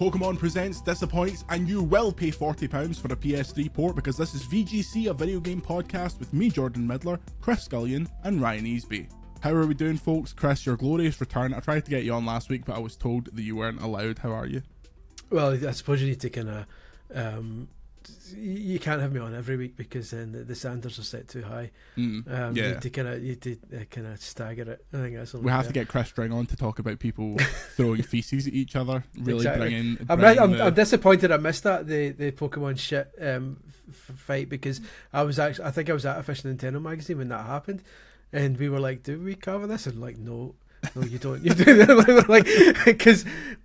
Pokemon Presents disappoints, and you will pay £40 for a PS3 port, because this is VGC, a video game podcast with me, Jordan Midler, Chris Scullion, and Ryan Easby. How are we doing, folks? Chris, your glorious return. I tried to get you on last week, but I was told that you weren't allowed. How are you? Well, I suppose you need to kind of... you can't have me on every week because then the standards are set too high. You need to kind of stagger it. I think that's we have to get Chris String on to talk about people throwing feces at each other. Really exactly. I'm disappointed I missed that the Pokemon shit fight, because I think I was at Official Nintendo magazine when that happened, and we were like, "Do we cover this?" And like, no, you don't. You do like, because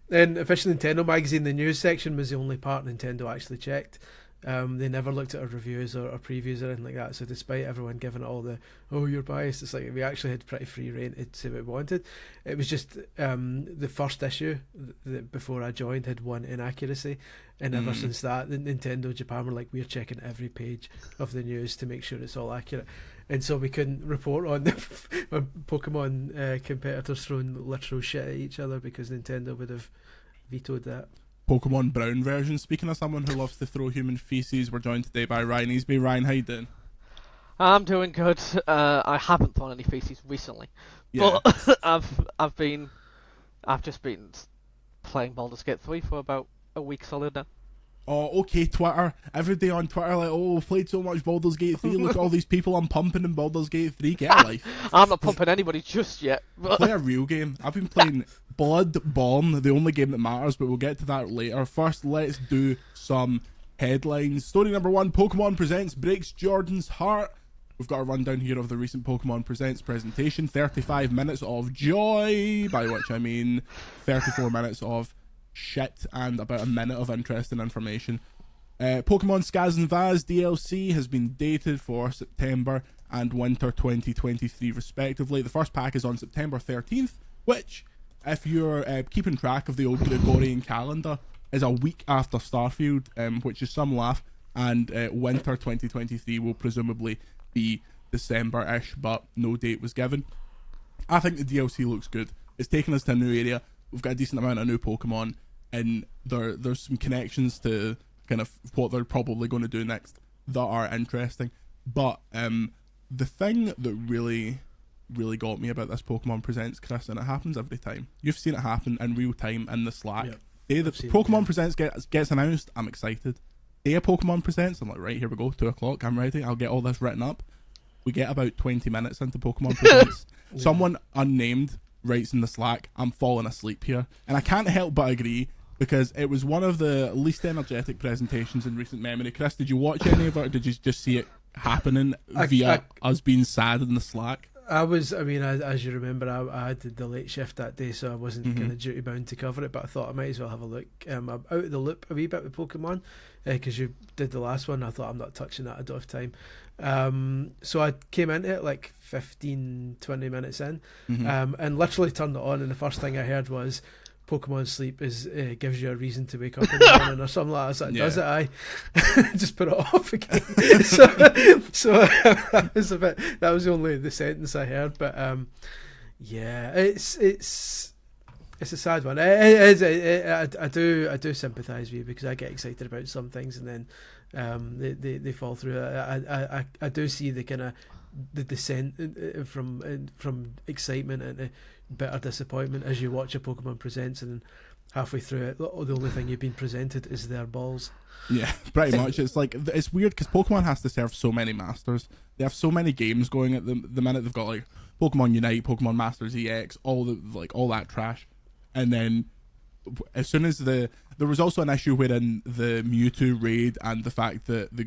in Official Nintendo magazine, the news section was the only part Nintendo actually checked. They never looked at our reviews or previews or anything like that. So despite everyone giving it all the, oh, you're biased, it's like we actually had pretty free rein to say what we wanted. It was just the first issue that before I joined had one inaccuracy, and ever since that, the Nintendo Japan were like, we're checking every page of the news to make sure it's all accurate. And so we couldn't report on Pokemon competitors throwing literal shit at each other, because Nintendo would have vetoed that. Pokemon Brown version. Speaking of someone who loves to throw human feces, we're joined today by Ryan Easby. Ryan, how you doing? I'm doing good. I haven't thrown any feces recently, but I've just been playing Baldur's Gate 3 for about a week solid now. Oh, okay, Twitter. Every day on Twitter, like, oh, I've played so much Baldur's Gate 3, look at all these people I'm pumping in Baldur's Gate 3, get a life. I'm not pumping anybody just yet. But... Play a real game. I've been playing Bloodborne, the only game that matters, but we'll get to that later. First, let's do some headlines. Story number 1, Pokemon Presents breaks Jordan's heart. We've got a rundown here of the recent Pokemon Presents presentation. 35 minutes of joy, by which I mean 34 minutes of shit and about a minute of interesting information. Pokemon Skaz and Vaz DLC has been dated for September and Winter 2023 respectively. The first pack is on September 13th, which, if you're keeping track of the old Gregorian calendar, is a week after Starfield, which is some laugh, and Winter 2023 will presumably be December-ish, but no date was given. I think the DLC looks good. It's taken us to a new area. We've got a decent amount of new Pokemon, and there's some connections to kind of what they're probably going to do next that are interesting. But the thing that really got me about this Pokemon Presents, Chris, and it happens every time. You've seen it happen in real time in the Slack. Yep. Day that Pokemon Presents gets announced, I'm excited. Day of Pokemon Presents, I'm like, right, here we go, 2 o'clock, I'm ready, I'll get all this written up. We get about 20 minutes into Pokemon Presents. Someone unnamed writes in the Slack, I'm falling asleep here. And I can't help but agree, because it was one of the least energetic presentations in recent memory. Chris, did you watch any of it, or did you just see it happening via us being sad in the Slack? As you remember, I had the late shift that day, so I wasn't kind of duty bound to cover it, but I thought I might as well have a look. I'm out of the loop a wee bit with Pokemon, because you did the last one. I thought, I'm not touching that, I don't have time. So I came into it like 15-20 minutes in, and literally turned it on, and the first thing I heard was, Pokemon Sleep gives you a reason to wake up in the morning or something like that. So does it? I just put it off again. so that was the sentence I heard. But it's a sad one. I do sympathise with you, because I get excited about some things and then they fall through. I do see the kind of the descent from excitement into bitter disappointment as you watch a Pokemon Presents, and halfway through it, the only thing you've been presented is their balls. Yeah, pretty much. It's like, it's weird because Pokemon has to serve so many masters. They have so many games going at the minute. They've got like Pokemon Unite, Pokemon Masters EX, all that trash, and then as soon as there was also an issue wherein the Mewtwo raid and the fact that the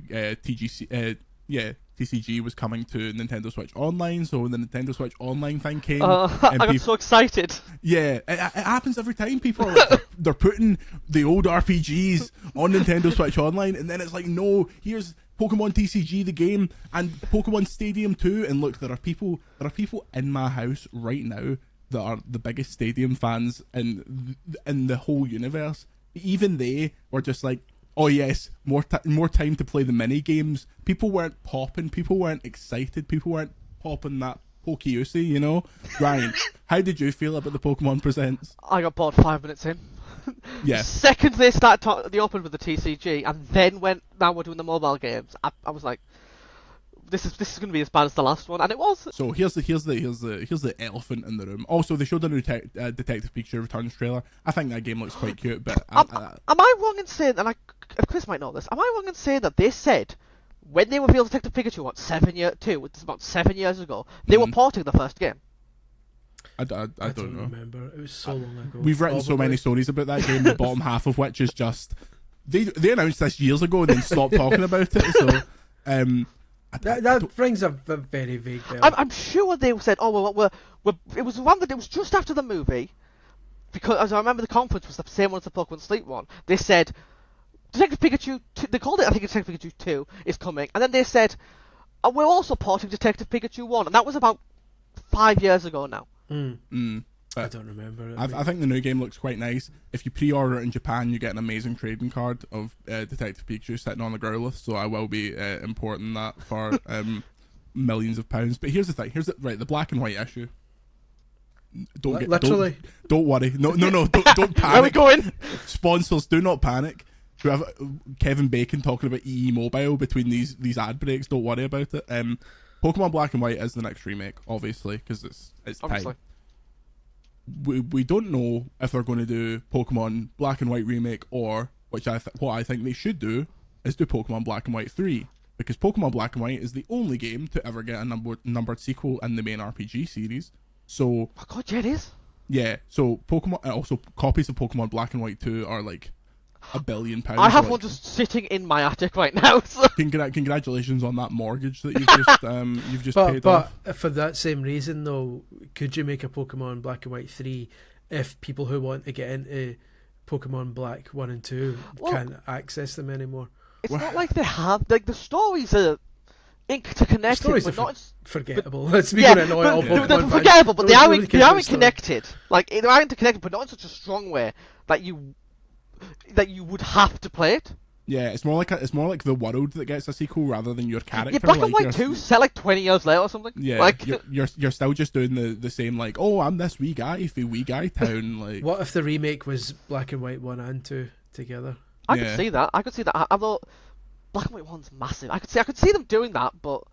TCG was coming to Nintendo Switch Online, so when the Nintendo Switch Online thing came... I got so excited. Yeah, it happens every time. People are like, they're putting the old RPGs on Nintendo Switch Online, and then it's like, no, here's Pokemon TCG, the game, and Pokemon Stadium 2, and look, there are people in my house right now that are the biggest Stadium fans in the whole universe. Even they were just like, oh yes, more time to play the mini games. People weren't popping. People weren't excited. People weren't popping that Pokéusi, you know. Ryan, how did you feel about the Pokemon Presents? I got bored 5 minutes in. Yeah. The second they started they opened with the TCG and then now we're doing the mobile games, I was like, this is going to be as bad as the last one, and it was. So here's the elephant in the room. Also, they showed a new Detective Pikachu Returns trailer. I think that game looks quite cute, but am I wrong in saying, and Chris might know this, am I wrong in saying that they said when they revealed Detective Pikachu, it's about 7 years ago, they were porting the first game? I don't know. Remember. It was so long ago. We've written so many stories about that game, the bottom half of which is just they announced this years ago and then stopped talking about it. So that rings a very vague bell. I'm sure they said, oh well, it was one that it was just after the movie, because as I remember the conference was the same one as the Pokemon Sleep one. They said Detective Pikachu 2, they called it, I think, Detective Pikachu 2 is coming, and then they said, we're also porting Detective Pikachu 1, and that was about 5 years ago now. I don't remember it. I think the new game looks quite nice. If you pre-order it in Japan, you get an amazing trading card of Detective Pikachu sitting on the Growlithe, so I will be importing that for millions of pounds. But here's the thing. The black and white issue. Don't worry. No. Don't panic. Where are we going? Sponsors, do not panic. We have Kevin Bacon talking about EE Mobile between these ad breaks. Don't worry about it. Pokemon Black and White is the next remake, obviously, because it's time. We don't know if they're going to do Pokemon Black and White remake, or what I think they should do is do Pokemon Black and White 3, because Pokemon Black and White is the only game to ever get a numbered sequel in the main RPG series. So, oh god, yeah, it is. Yeah, so Pokemon, also copies of Pokemon Black and White 2 are like £1 billion. I have one just sitting in my attic right now. So. Congratulations on that mortgage that you've just paid off. But for that same reason, though, could you make a Pokemon Black and White 3 if people who want to get into Pokemon Black 1 and 2 can't access them anymore? It's not like they have, like, the stories are interconnected. Stories are not forgettable. Let's be going to annoy all Pokemon they're fans. forgettable, but they are interconnected. connected. Like, they are interconnected, but not in such a strong way that you would have to play it. Yeah, it's more like the world that gets a sequel rather than your character. Yeah, Black and White 2 set like 20 years later or something. Yeah, like you're still just doing the same, like, oh, I'm this wee guy for Wee Guy Town. Like, what if the remake was Black and White 1 and 2 together? I could see that. Although Black and White 1's massive. I could see them doing that, but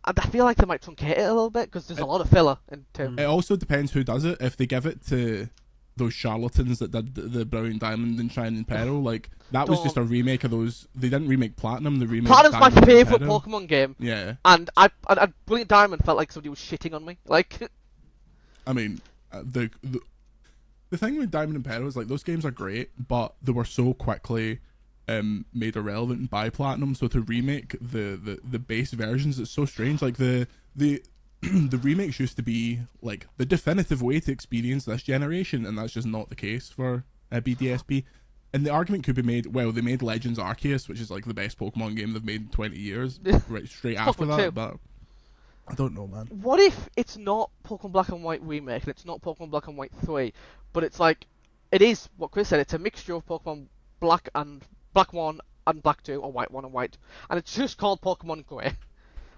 I feel like they might truncate it a little bit because there's a lot of filler in 2. It also depends who does it. If they give it to those charlatans that did the Brilliant Diamond and Shining Pearl, like, that was just a remake of those. They didn't remake Platinum, they remade Platinum's my Diamond favourite and Pearl. Pokemon game. Yeah. And I Brilliant Diamond felt like somebody was shitting on me. Like, I mean, the thing with Diamond and Pearl is, like, those games are great, but they were so quickly made irrelevant by Platinum, so to remake the base versions, it's so strange. Like, the the remakes used to be like the definitive way to experience this generation, and that's just not the case for BDSP. And the argument could be made, well, they made Legends Arceus, which is like the best Pokemon game they've made in 20 years, right straight after that, but I don't know, man. What if it's not Pokemon Black and White remake, and it's not Pokemon Black and White 3, but it's like, it is what Chris said, it's a mixture of Pokemon Black 1 and Black 2, or White 1 and White, and it's just called Pokemon Grey.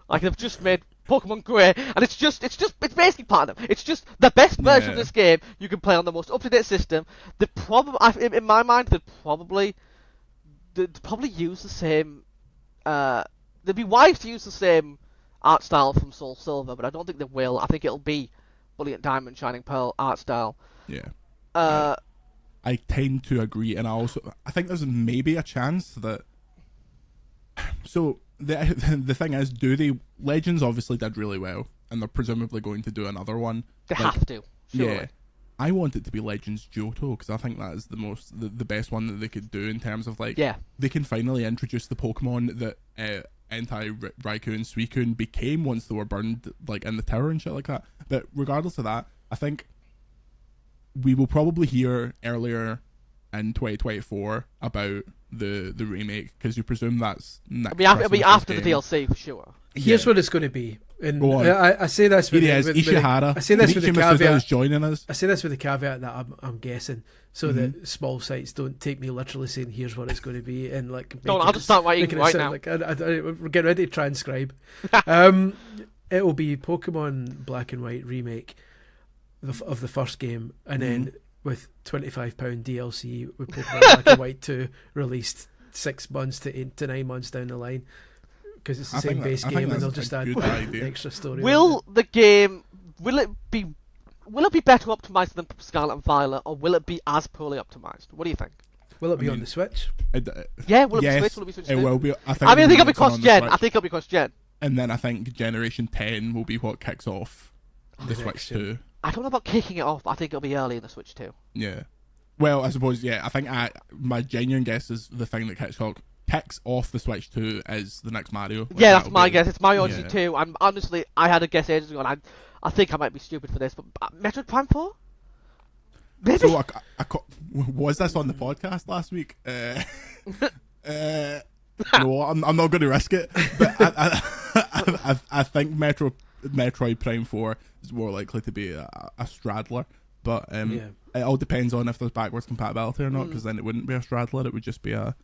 Like, they've just made Pokemon Grey, and it's basically Platinum. It's just the best version of this game you can play on the most up-to-date system. In my mind, they'd probably use the same. They'd be wise to use the same art style from Soul Silver, but I don't think they will. I think it'll be Brilliant Diamond, Shining Pearl art style. Yeah. I tend to agree, and I think there's maybe a chance that. So the thing is, Legends obviously did really well, and they're presumably going to do another one. They have to. Surely. Yeah. I want it to be Legends Johto, because I think that is the best one that they could do in terms of, like, they can finally introduce the Pokemon that Entei, Raikou, and Suicune became once they were burned, like, in the tower and shit like that. But regardless of that, I think we will probably hear earlier in 2024 about the remake, because you presume that's next. It'll be after the DLC for sure. Here's what it's going to be. And I say this with Ishihara. I say this with the caveat. Joining us. I say this with the caveat that I'm guessing, so that small sites don't take me literally saying here's what it's going to be, and like. I'll just start writing right now. Like, we're getting ready to transcribe. It will be Pokemon Black and White remake of the first game, and then with £25 DLC with Pokemon Black and White 2 released 6 months to 9 months down the line, because it's the same base game, and they'll just add extra story. Will it be better optimized than Scarlet and Violet, or will it be as poorly optimized? What do you think? Will it be on the Switch? Will it be Switch? Will it be Switch? It will be. I think it'll be cross-gen. And then I think Generation 10 will be what kicks off the Switch 2. I don't know about kicking it off, but I think it'll be early in the Switch 2. Yeah. Well, I suppose, I think my genuine guess is the thing that kicks off the Switch 2 is the next Mario. Yeah, that's my guess. It's Mario Odyssey 2. And honestly, I had a guess ages ago, and I think I might be stupid for this, but Metroid Prime 4? Maybe? So, was this on the podcast last week? No, I'm not going to risk it. But I think Metroid Prime 4 is more likely to be a straddler. But it all depends on if there's backwards compatibility or not, because then it wouldn't be a straddler, it would just be a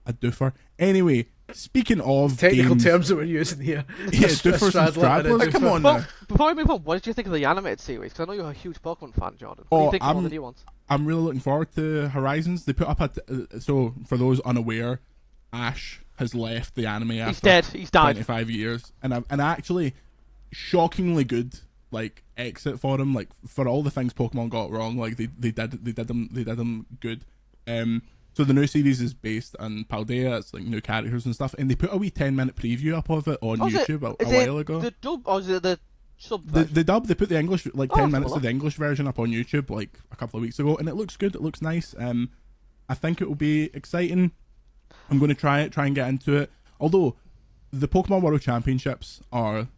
doofer. Anyway, speaking of technical games, terms that we're using here, doofers and straddlers. Come on now. Before we move on, what did you think of the animated series? Because I know you're a huge Pokemon fan, Jordan. What do you think of all the new ones? I'm really looking forward to Horizons. They put up so for those unaware, Ash has left the anime after he's dead. He's died. 25 years, and actually shockingly good exit for him. Like, for all the things Pokemon got wrong, like they did them good. So the new series is based on Paldea. It's like new characters and stuff, and they put a wee 10-minute preview up of it on YouTube a while ago. The dub, or is it the sub? The dub. They put the English 10 minutes of the English version up on YouTube like a couple of weeks ago, and it looks good. It looks nice. I think it will be exciting. I'm going to try and get into it. Although the Pokemon World Championships are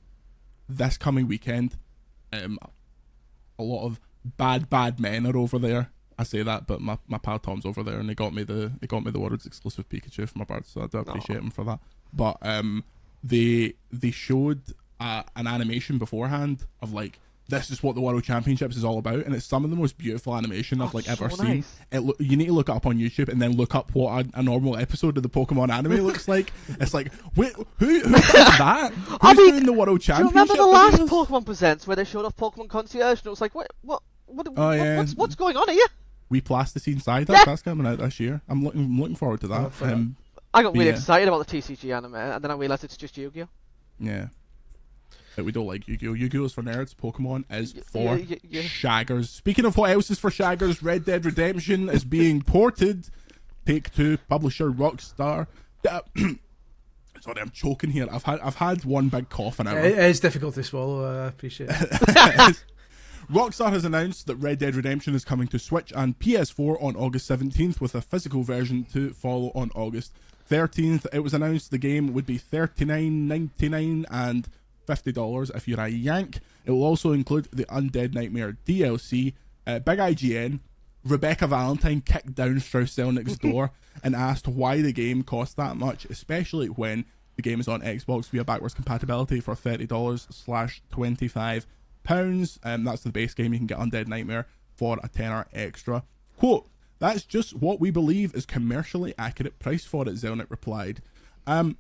this coming weekend. A lot of bad men are over there. I say that, but my pal Tom's over there, and they got me the world's exclusive Pikachu for my birthday, so I do appreciate him for that. But they showed an animation beforehand of like, this is what the World Championships is all about, and it's some of the most beautiful animation I've ever seen. You need to look it up on YouTube and then look up what a normal episode of the Pokemon anime looks like. It's like, wait, who does that? Who's doing the World Championship? Do you remember the last Pokemon Presents where they showed off Pokemon Concierge, and it was like, what's going on here? We Plasticine Psyduck, that's coming out this year. I'm looking forward to that. I got really excited about the TCG anime, and then I realised it's just Yu-Gi-Oh! Yeah. We don't like Yu-Gi-Oh! Yu-Gi-Oh! is for nerds. Pokemon is for shaggers. Speaking of what else is for shaggers, Red Dead Redemption is being ported. Take-Two, publisher Rockstar. Sorry, I'm choking here. I've had one big cough an hour. It is difficult to swallow. I appreciate it. Rockstar has announced that Red Dead Redemption is coming to Switch and PS4 on August 17th, with a physical version to follow on August 13th. It was announced the game would be $39.99 and $50 if you're a Yank. It will also include the Undead Nightmare DLC. Big IGN, Rebecca Valentine kicked down Strauss Zelnick's door and asked why the game cost that much, especially when the game is on Xbox via backwards compatibility for $30/$25. That's the base game. You can get Undead Nightmare for a tenner extra. Quote, "That's just what we believe is commercially accurate price for it," Zelnick replied. Now,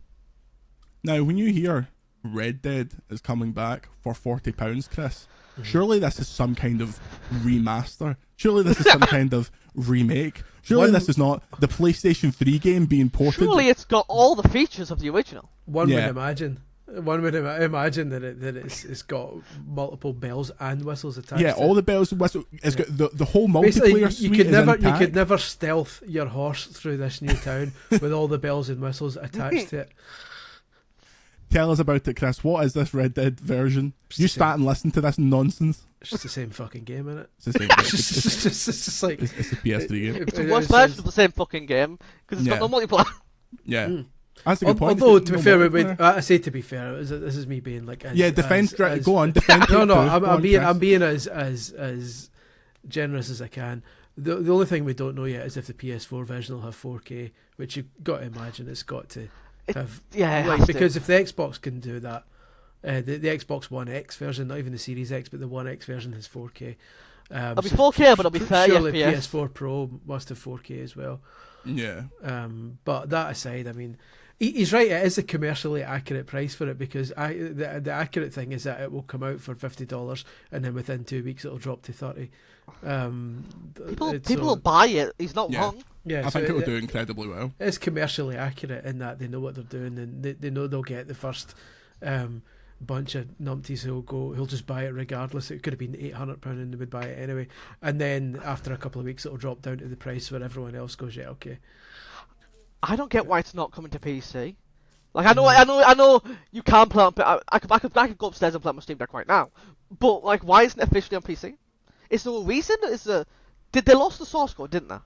when you hear Red Dead is coming back for £40, Chris, surely this is some kind of remaster. Surely this is some kind of remake. Surely this is not the PlayStation 3 game being ported. Surely it's got all the features of the original. One would imagine that it's got multiple bells and whistles attached. Yeah, all the bells and whistles. It's got the whole multiplayer suite. You could never stealth your horse through this new town with all the bells and whistles attached to it. Tell us about it, Chris. What is this Red Dead version? You start and listen to this nonsense. It's just the same fucking game, isn't it? It's the same game. It's like it's a PS3 game. It's the worst version of the same fucking game because it's got no multiplayer. Yeah. That's a good point. Although, to be fair, I say to be fair, this is me being like, defend. Go on, defend. No, I'm being as generous as I can. The only thing we don't know yet is if the PS4 version will have 4K, which you've got to imagine it's got to have. Because if the Xbox can do that, the Xbox One X version, not even the Series X, but the One X version has 4K. It'll be 4K, but it'll be 30 surely FPS. PS4 Pro must have 4K as well. Yeah. But that aside, I mean, He's right. It is a commercially accurate price for it because the accurate thing is that it will come out for $50 and then within 2 weeks it'll drop to $30. People will buy it. He's not wrong. Yeah, I think it will do incredibly well. It's commercially accurate in that they know what they're doing and they know they'll get the first bunch of numpties who'll just buy it regardless. It could have been £800 and they would buy it anyway. And then after a couple of weeks it'll drop down to the price where everyone else goes, yeah, okay. I don't get why it's not coming to PC. Like I know you can play on. I could go upstairs and play on my Steam Deck right now. But like, why isn't it officially on PC? Is there a reason? Did they lost the source code? Didn't they?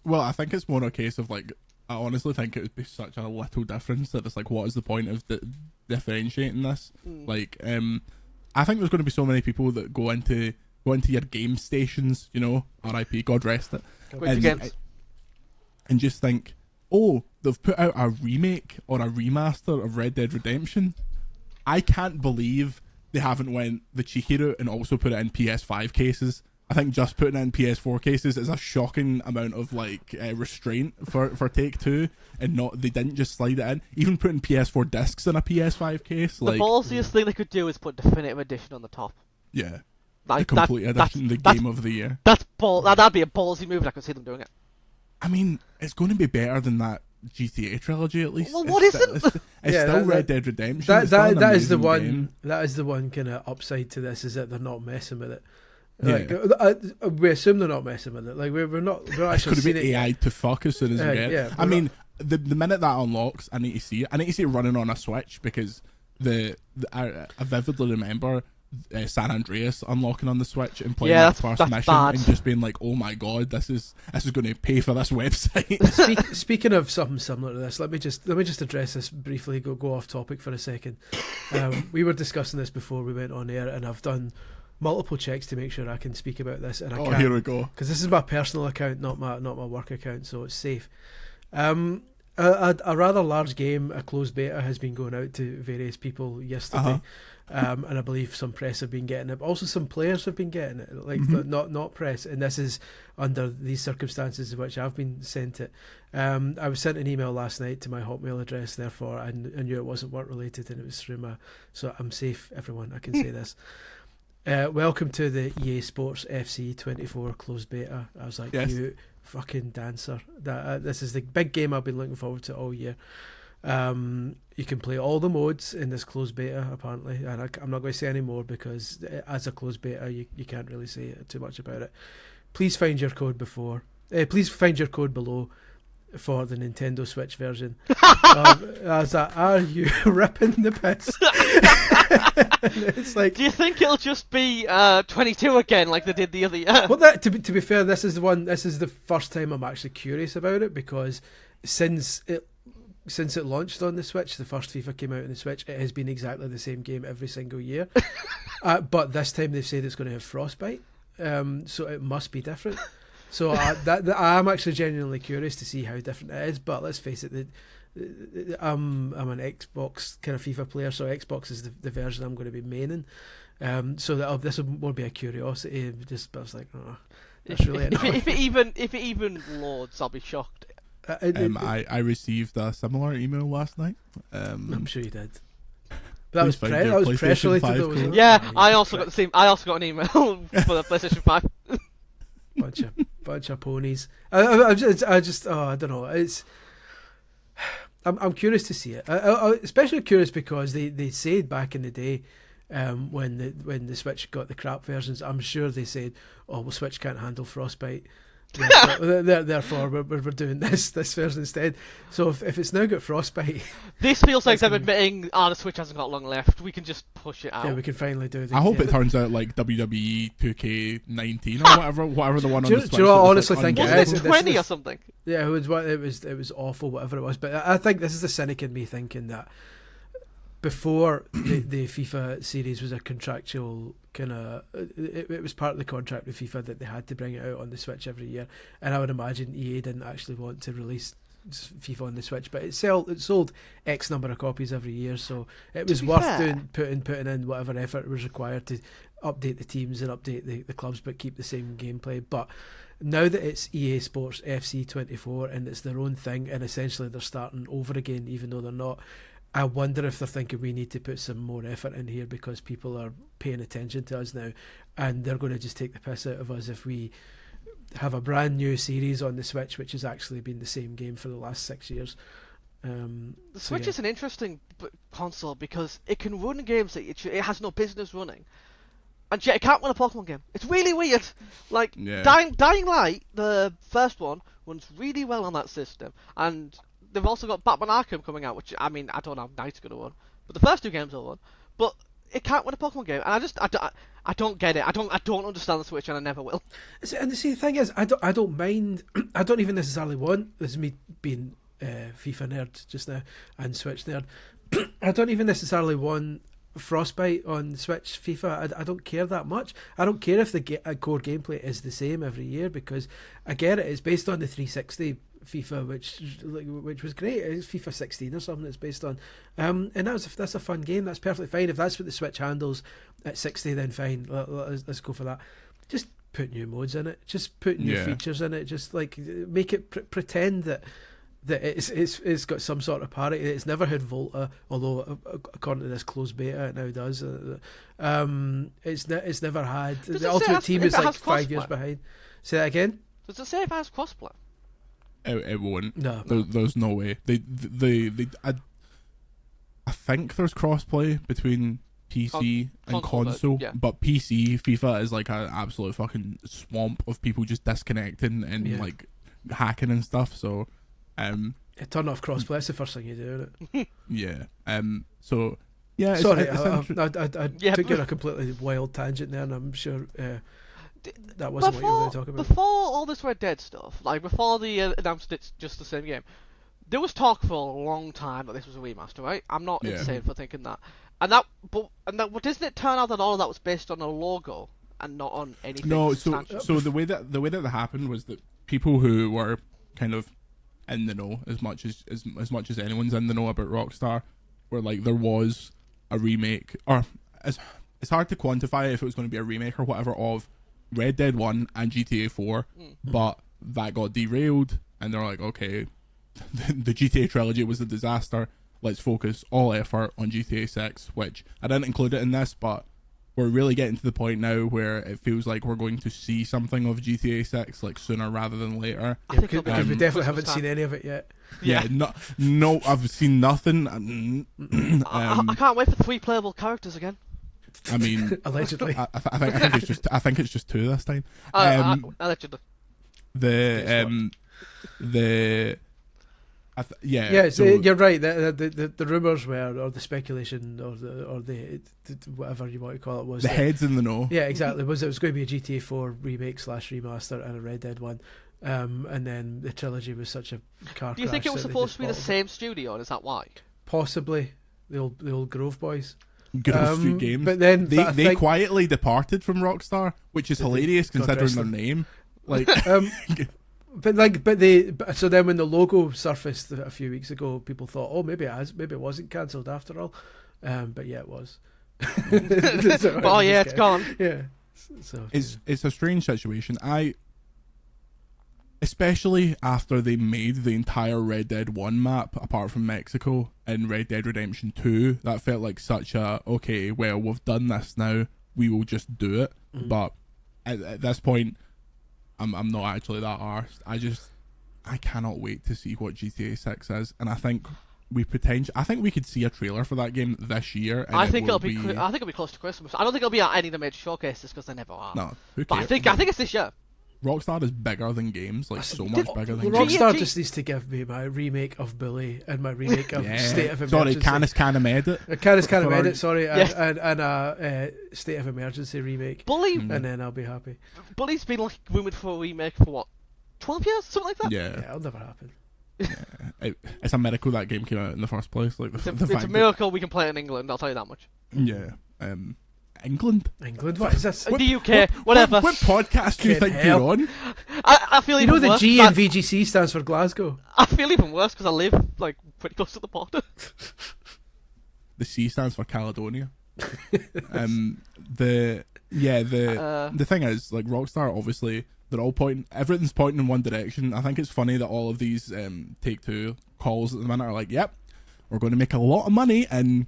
Well, I think it's more a case of like, I honestly think it would be such a little difference that it's like, what is the point of differentiating this? Like, I think there's going to be so many people that go into your game stations, you know, RIP, God rest it, and just think, oh, they've put out a remake or a remaster of Red Dead Redemption. I can't believe they haven't went the cheeky route and also put it in PS5 cases. I think just putting it in PS4 cases is a shocking amount of like restraint for Take-Two, and they didn't just slide it in. Even putting PS4 discs in a PS5 case. The ballsiest thing they could do is put Definitive Edition on the top. Yeah, like, the complete edition, the game of the year. That'd be a ballsy move. I could see them doing it. I mean, it's going to be better than that GTA trilogy at least. Well, what isn't? It's still Red Dead Redemption. That is the one. Game. That is the one kind of upside to this, is that they're not messing with it. Like, we assume they're not messing with it. Like we're not. We're actually could be AI to fuck as soon as we get it. Yeah, I mean, the minute that unlocks, I need to see it. I need to see it running on a Switch because I vividly remember San Andreas unlocking on the Switch and playing that first mission and just being like, oh my god, this is going to pay for this website. Speaking of something similar to this, let me just address this briefly. Go off topic for a second. We were discussing this before we went on air, and I've done multiple checks to make sure I can speak about this, and I can't. Here we go. Because this is my personal account, not my work account, so it's safe. A rather large game, a closed beta, has been going out to various people yesterday, and I believe some press have been getting it. But also, some players have been getting it, like not press. And this is under these circumstances in which I've been sent it. I was sent an email last night to my Hotmail address, therefore I knew it wasn't work related, and it was through my. So I'm safe, everyone. I can say this. Welcome to the EA Sports FC 24 closed beta. I was like, yes. You fucking dancer. This is the big game I've been looking forward to all year. You can play all the modes in this closed beta, apparently, and I'm not going to say any more because as a closed beta, you can't really say too much about it. Please find your code Please find your code below for the Nintendo Switch version. I was like, are you ripping the piss? It's like, do you think it'll just be 22 again like they did the other year? Well, to be fair, this is the first time I'm actually curious about it, because since it launched on the Switch, the first FIFA came out on the Switch, it has been exactly the same game every single year. But this time they've said it's going to have Frostbite, so it must be different. So I'm actually genuinely curious to see how different it is. But let's face it, I'm an Xbox kind of FIFA player, so Xbox is the version I'm going to be maining. So this won't be a curiosity. I was like, oh, that's really if it even loads, I'll be shocked. I received a similar email last night. I'm sure you did. That was press related though. Yeah, I also got the same. I also got an email for the PlayStation 5. bunch of ponies. I don't know. I'm curious to see it. Especially curious because they said back in the day, when the Switch got the crap versions, I'm sure they said, "Oh, well, Switch can't handle Frostbite, therefore we're doing this version instead." So if it's now got Frostbite, this feels like them admitting, the Switch hasn't got long left. We can just push it out. Yeah, we can finally do it. I hope it turns out like WWE 2K19 or whatever the one on the Switch. Do you know what I honestly think it is? 20 or something. Yeah, it was awful, whatever it was. But I think this is the cynic in me thinking that before the FIFA series was a contractual kind of, it was part of the contract with FIFA that they had to bring it out on the Switch every year, and I would imagine EA didn't actually want to release FIFA on the Switch, but it sold X number of copies every year, so it was worth putting in whatever effort was required to update the teams and update the clubs, but keep the same gameplay. But now that it's EA Sports FC 24 and it's their own thing, and essentially they're starting over again, even though they're not. I wonder if they're thinking we need to put some more effort in here because people are paying attention to us now, and they're going to just take the piss out of us if we have a brand new series on the Switch, which has actually been the same game for the last 6 years. The Switch is an interesting console because it can run games that it has no business running, and yet it can't run a Pokemon game. It's really weird. Like Dying Light, the first one, runs really well on that system, and they've also got Batman Arkham coming out, which, I mean, I don't know how Night's going to run, but the first two games will run. But it can't run a Pokemon game, and I don't get it. I don't understand the Switch, and I never will. And the thing is, I don't mind. I don't even necessarily want. This is me being FIFA nerd just now and Switch nerd. I don't even necessarily want Frostbite on Switch FIFA. I don't care that much. I don't care if the core gameplay is the same every year, because I get it. It's based on the 360 FIFA, which was great. It's FIFA 16 or something it's based on, and that's a fun game. That's perfectly fine. If that's what the Switch handles at 60, then fine. Let's go for that. Just put new modes in it. Just put new features in it. Just like make it pretend that it's got some sort of parity. It's never had Volta, although according to this closed beta it now does. It's never had. The Ultimate Team is like 5 years behind. Say that again. Does it say if it has crossplay? It won't. No. There's no way. I think there's crossplay between PC and console, but PC FIFA is like an absolute fucking swamp of people just disconnecting and like hacking and stuff. So, turn off crossplay. That's the first thing you do, isn't it? Yeah. So yeah. Sorry, I took you on a completely wild tangent there, and I'm sure. That wasn't what you were going to talk about. Before all this Red Dead stuff, like before they announced it's just the same game, there was talk for a long time that this was a remaster, right? I'm not insane for thinking that. But doesn't it turn out that all of that was based on a logo and not on anything? No, so the way that happened was that people who were kind of in the know as much as anyone's in the know about Rockstar were like, there was a remake, or it's hard to quantify if it was going to be a remake or whatever of Red Dead 1 and GTA 4, but that got derailed, and they're like, okay, the GTA trilogy was a disaster, let's focus all effort on GTA 6, which I didn't include it in this, but we're really getting to the point now where it feels like we're going to see something of GTA 6 like sooner rather than later. Because we definitely haven't seen any of it yet. Yeah, no, I've seen nothing. I can't wait for 3 playable characters again. I mean, allegedly, I think it's just 2 this time. Allegedly. You're right. The rumours were, or the speculation, or the whatever you want to call it, was the heads in the know. Yeah, exactly. It was going to be a GTA 4 remake / remaster and a Red Dead one, and then the trilogy was such a car crash. Do you think it was supposed to be the same studio, and is that why? Possibly the old Grove boys. Grove Street Games. But then they quietly departed from Rockstar, which is hilarious considering their name. Like, so then when the logo surfaced a few weeks ago, people thought, oh, maybe it wasn't cancelled after all. But yeah, it was. It's gone. Yeah. It's a strange situation. Especially after they made the entire Red Dead 1 map, apart from Mexico, in Red Dead Redemption 2, that felt like such a, okay, well, we've done this now, we will just do it. But at this point, I'm not actually that arsed. I cannot wait to see what GTA 6 is, and I think we could see a trailer for that game this year. And I think it'll be close to Christmas. I don't think it'll be at any of the major showcases because they never are. No, who cares? But I think it's this year. Rockstar is bigger than games, like so much bigger than games. Rockstar just needs to give me my remake of Bully and my remake of State of Emergency. Sorry, Canis Edit. Canis Edit, sorry, and a State of Emergency remake. Bully, and then I'll be happy. Bully's been like rumoured for a remake for what, 12 years, something like that. Yeah, it'll never happen. Yeah. It's a miracle that game came out in the first place. Like it's a miracle we can play it in England. I'll tell you that much. Yeah. England? What is this? The UK, whatever. What podcast do you think you're on? I feel even worse. The G in VGC stands for Glasgow. I feel even worse because I live like pretty close to the border. The C stands for Caledonia. The thing is, like, Rockstar obviously They're all pointing. Everything's pointing in one direction. I think it's funny that all of these Take-Two calls at the minute are like, "Yep, we're going to make a lot of money in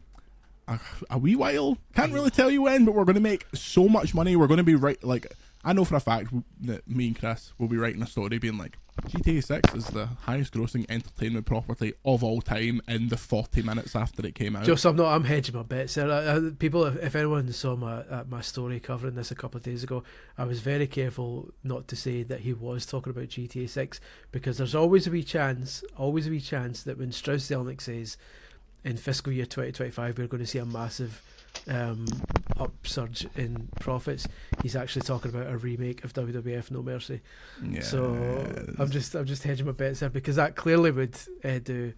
a wee while. Can't really tell you when, but we're going to make so much money. We're going to be right." Like, I know for a fact that me and Chris will be writing a story being like, GTA 6 is the highest grossing entertainment property of all time in the 40 minutes after it came out. Just, I'm hedging my bets there. People, if anyone saw my story covering this a couple of days ago, I was very careful not to say that he was talking about GTA 6, because there's always a wee chance that when Strauss Zelnick says in fiscal year 2025 we're going to see a massive upsurge in profits, he's actually talking about a remake of WWF No Mercy. Yeah. So I'm just hedging my bets there, because that clearly would do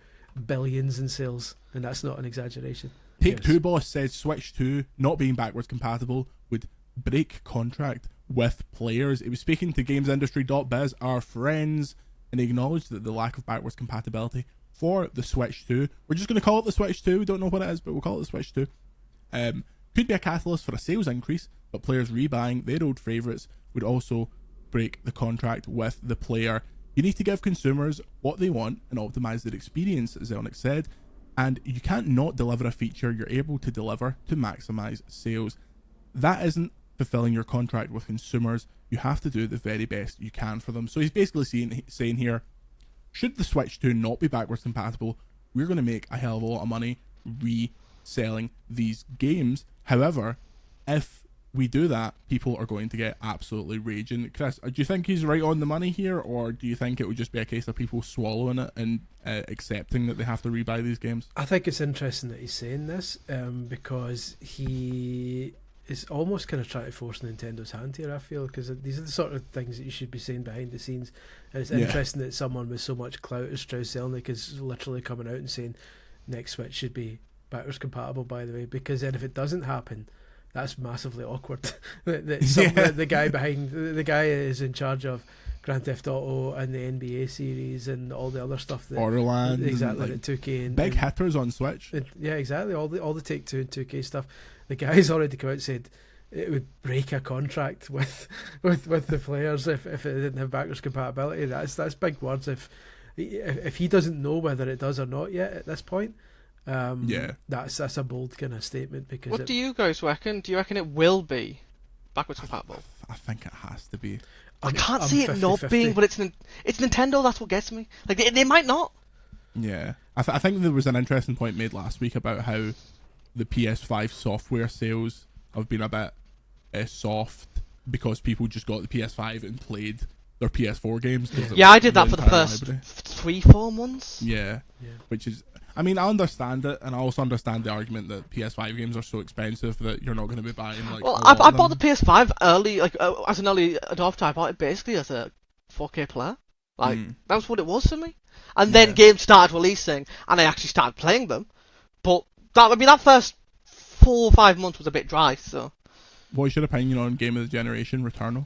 billions in sales, and that's not an exaggeration. Take-Two boss said Switch 2 not being backwards compatible would break contract with players. It was speaking to GamesIndustry.biz, our friends, and he acknowledged that the lack of backwards compatibility for the Switch 2, we're just going to call it the Switch 2, we don't know what it is, but we'll call it the Switch 2, could be a catalyst for a sales increase, but players rebuying their old favourites would also break the contract with the player. You need to give consumers what they want and optimise their experience, as Zelnick said, and you can't not deliver a feature you're able to deliver to maximise sales. That isn't fulfilling your contract with consumers. You have to do the very best you can for them. So he's basically saying here, should the Switch 2 not be backwards compatible, we're going to make a hell of a lot of money reselling these games. However, if we do that, people are going to get absolutely raging. Chris, do you think he's right on the money here, or do you think it would just be a case of people swallowing it and accepting that they have to rebuy these games? I think it's interesting that he's saying this, because he is almost kind of trying to force Nintendo's hand here, I feel, because these are the sort of things that you should be saying behind the scenes. And it's interesting that someone with so much clout as Strauss Zelnick is literally coming out and saying next Switch should be backwards compatible, by the way, because then if it doesn't happen, that's massively awkward. The guy behind, the guy is in charge of Grand Theft Auto and the NBA series and all the other stuff that Borderlands, exactly, that 2K and big hitters on Switch. Yeah, exactly. All the Take-Two and 2K stuff. The guy's already come out and said it would break a contract with the players if it didn't have backwards compatibility. That's big words. If he doesn't know whether it does or not yet at this point, that's a bold kind of statement. Because what do you guys reckon? Do you reckon it will be backwards compatible? I think it has to be. I can't see it 50-50. Not being, but it's Nintendo. That's what gets me. Like they might not. Yeah, I think there was an interesting point made last week about how the PS5 software sales have been a bit soft because people just got the PS5 and played their PS4 games. Yeah, I did that for the first 3-4 months. Yeah, which is, I mean, I understand it, and I also understand the argument that PS5 games are so expensive that you're not going to be buying like. Well, I bought the PS5 early, like as an early adopter. I bought it basically as a 4K player. Like that was what it was for me. And then games started releasing, and I actually started playing them. But that first 4 or 5 months was a bit dry. So, what's your opinion on Game of the Generation Returnal?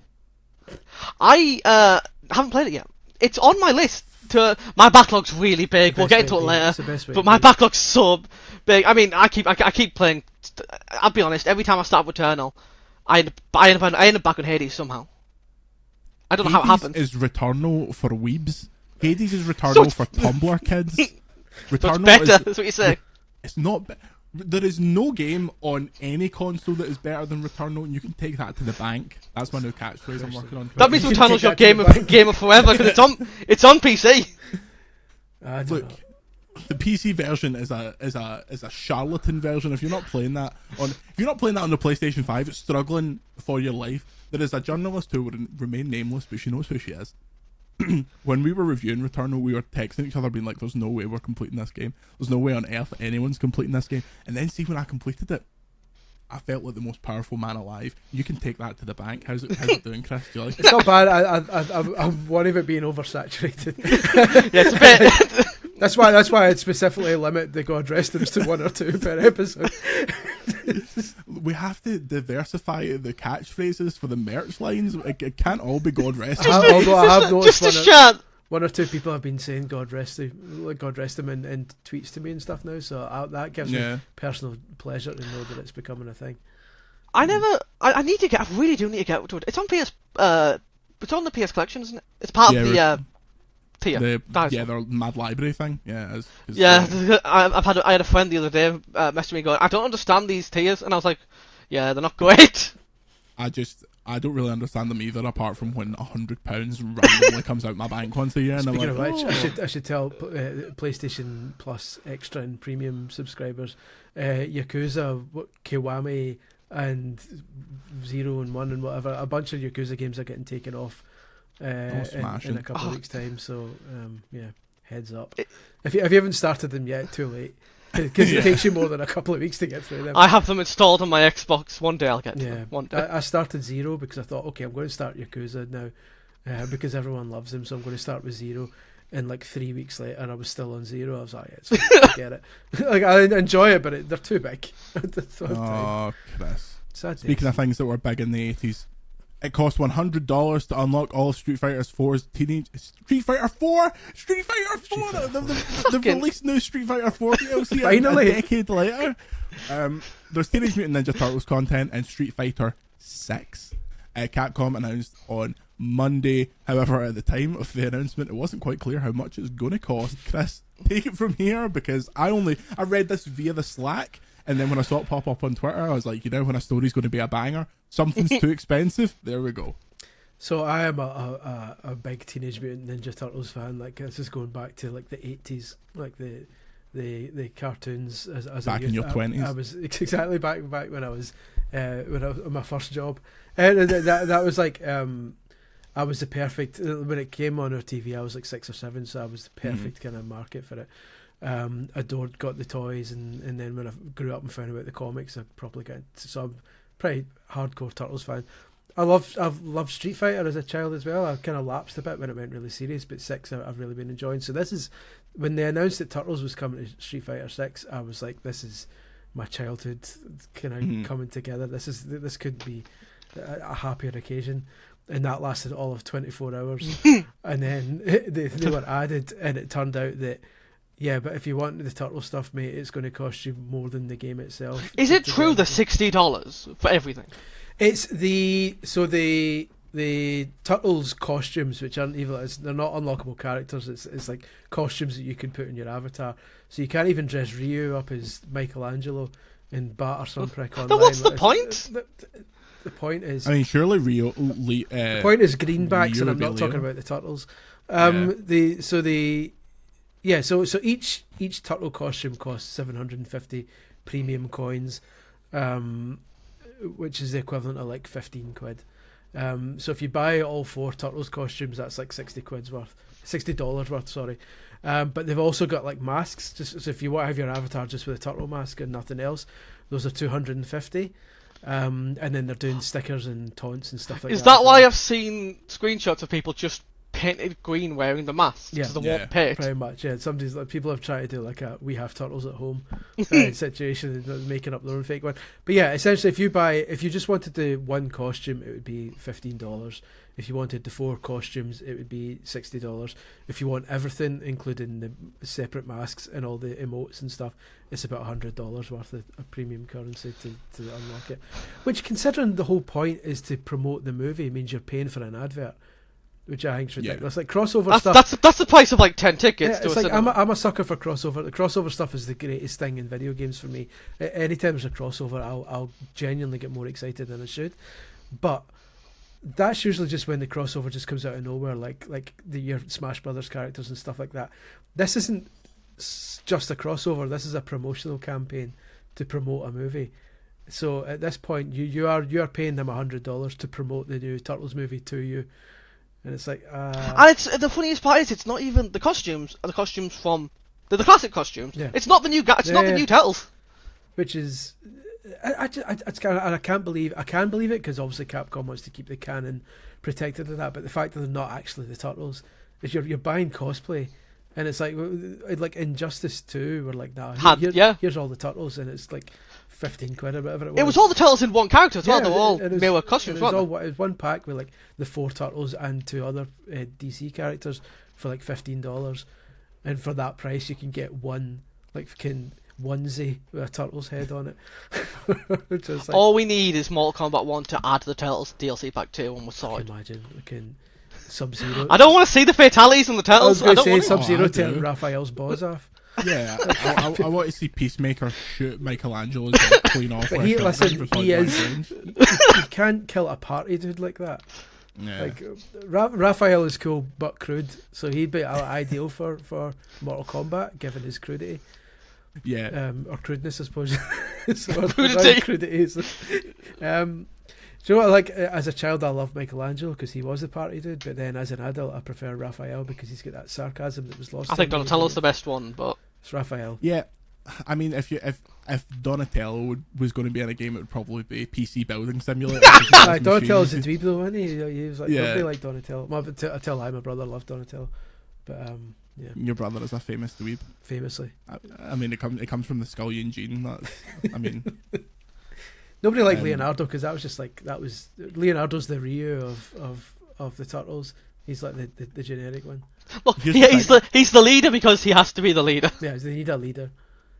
I haven't played it yet. It's on my list. My backlog's really big. We'll get into it later. But my backlog's so big. I mean, I keep playing. I'll be honest. Every time I start Returnal, I end up back on Hades somehow. I don't know how it happens. Hades is Returnal for weebs. Hades is Returnal for Tumblr kids. Returnal it's better. That's what you say. It's not. There is no game on any console that is better than Returnal, and you can take that to the bank. That's my new catchphrase I'm working on. That means Returnal's your game of forever because it's on PC. Look, the PC version is a charlatan version. If you're not playing that on the PlayStation 5, it's struggling for your life. There is a journalist who would remain nameless, but she knows who she is. When we were reviewing Returnal, we were texting each other being like, there's no way we're completing this game. There's no way on earth anyone's completing this game. And then see, when I completed it, I felt like the most powerful man alive. You can take that to the bank. How's it doing, Chris? Do you like it? It's not bad. I'm worried about being oversaturated. Yeah, it's a bit. That's why I'd specifically limit the God Rest Hims to 1 or 2 per episode. We have to diversify the catchphrases for the merch lines. It can't all be God Rest Him. Although I have noticed just one or 2 people have been saying God rest him in tweets to me and stuff now. So that gives me personal pleasure to know that it's becoming a thing. I really do need to get to it. It's on It's on the PS Collection, isn't it? It's part of the tier. Their Mad Library thing. Yeah, it is. Yeah, I had a friend the other day messaging me going, I don't understand these tiers, and I was like, yeah, they're not great. I don't really understand them either, apart from when £100 randomly comes out my bank once a year, and Speaking I'm like, of which, I should tell PlayStation Plus Extra and Premium subscribers, Yakuza, Kiwami, and 0 and 1 and whatever, a bunch of Yakuza games are getting taken off in a couple of weeks' time. So heads up. If you haven't started them yet, too late. Because it takes you more than a couple of weeks to get through them. I have them installed on my Xbox. One day I'll get to them. One day. I started 0 because I thought, okay, I'm going to start Yakuza now because everyone loves them, so I'm going to start with 0. And like 3 weeks later, and I was still on 0. I was like, it's fine, I get it. Like, I enjoy it, but they're too big. Oh, Chris. Speaking of things that were big in the 80s, it cost $100 to unlock all Street Fighter 4's Street Fighter 4. They've released new Street Fighter 4 DLC finally a decade later. There's Teenage Mutant Ninja Turtles content and Street Fighter 6. Capcom announced on Monday. However, at the time of the announcement, it wasn't quite clear how much it's going to cost. Chris, take it from here, because I read this via the Slack. And then when I saw it pop up on Twitter, I was like, when a story's going to be a banger, something's too expensive. There we go. So I am a big Teenage Mutant Ninja Turtles fan. Like, this is going back to like the 80s, like the cartoons as back a youth. In your 20s. I was exactly back when I was on my first job, and that was like I was the perfect, when it came on our TV. I was like 6 or 7, so I was the perfect kind of market for it. Got the toys, and then when I grew up and found out the comics, I probably got into, so I'm pretty hardcore Turtles fan. I've loved Street Fighter as a child as well. I kind of lapsed a bit when it went really serious, but 6 I've really been enjoying. So this is, when they announced that Turtles was coming to Street Fighter 6, I was like, this is my childhood kind of coming together. This could be a happier occasion. And that lasted all of 24 hours. And then they were added, and it turned out that, but if you want the Turtle stuff, mate, it's going to cost you more than the game itself. Is it true the $60 for everything? It's the Turtles costumes, which aren't even, they're not unlockable characters. It's like costumes that you can put in your avatar. So you can't even dress Ryu up as Michelangelo and batter some prick online. Then what's the point? The point is, I mean, surely Rio. The point is greenbacks, and I'm not talking about the Turtles. So each Turtle costume costs 750 premium coins, which is the equivalent of like 15 quid. So if you buy all 4 Turtles costumes, that's like $60 worth. Sorry. But they've also got like masks. So if you want to have your avatar just with a turtle mask and nothing else, those are 250. And then they're doing stickers and taunts and stuff like that. Is that why I've seen screenshots of people just painted green wearing the mask? Yeah, the won't paint. Pretty much. Yeah, somebody's like, people have tried to do like a "we have turtles at home" situation, and making up their own fake one. But yeah, essentially, if you just wanted the one costume, it would be $15. If you wanted the 4 costumes, it would be $60. If you want everything, including the separate masks and all the emotes and stuff, it's about $100 worth of premium currency to unlock it. Which, considering the whole point is to promote the movie, means you're paying for an advert, which I think is ridiculous. Like crossover stuff. That's the price of like 10 tickets. Yeah, it's like I'm a sucker for crossover. The crossover stuff is the greatest thing in video games for me. Anytime there's a crossover, I'll genuinely get more excited than I should. But that's usually just when the crossover just comes out of nowhere, like your Smash Brothers characters and stuff like that. This isn't just a crossover. This is a promotional campaign to promote a movie. So at this point, you are paying them $100 to promote the new Turtles movie to you, and it's like. And it's the funniest part is it's not even the costumes. Are the costumes from the classic costumes? Yeah. It's not the new It's not the new Turtles. Which is. I can't believe it, because obviously Capcom wants to keep the canon protected of that, but the fact that they're not actually the Turtles is you're buying cosplay, and it's like Injustice 2, we're like, nah, here's all the Turtles, and it's like 15 quid or whatever it was. It was all the Turtles in one character as well. They were all mirror costumes. It was one pack with like the 4 Turtles and 2 other DC characters for like $15, and for that price you can get one like fucking onesie with a turtle's head on it. Which is like, all we need is Mortal Kombat 1 to add the Turtles DLC pack 2, and we're sorted. Imagine, Sub-Zero. I don't want to see the fatalities on the I was turtles. going to don't say want Sub-Zero I tearing do. Raphael's balls off. Yeah, I want to see Peacemaker shoot Michelangelo and clean off. But with a shotgun listen, for point he blank is. range. You can't kill a party dude like that. Yeah. Like Raphael is cool but crude, so he'd be ideal for Mortal Kombat given his crudity. Yeah. Or crudeness, I suppose. So Crudity. crudity is. Do you know what? Like as a child, I loved Michelangelo because he was the party dude, but then as an adult, I prefer Raphael because he's got that sarcasm that was lost. I think in me. Donatello's the best one, but It's Raphael. Yeah. I mean, if Donatello was going to be in a game, it would probably be PC Building Simulator. Like, Donatello's a dweeb though, wasn't he? He was like, Yeah. nobody liked Donatello. Until my brother loved Donatello, but yeah, Your brother is a famous dweeb. famously. I mean, it comes from the Scullion gene. That's, I mean, Nobody liked Um, Leonardo because that was Leonardo's the Ryu of the Turtles. He's like the generic one. look, Here's he's the leader because he has to be the leader. Yeah, they need a leader.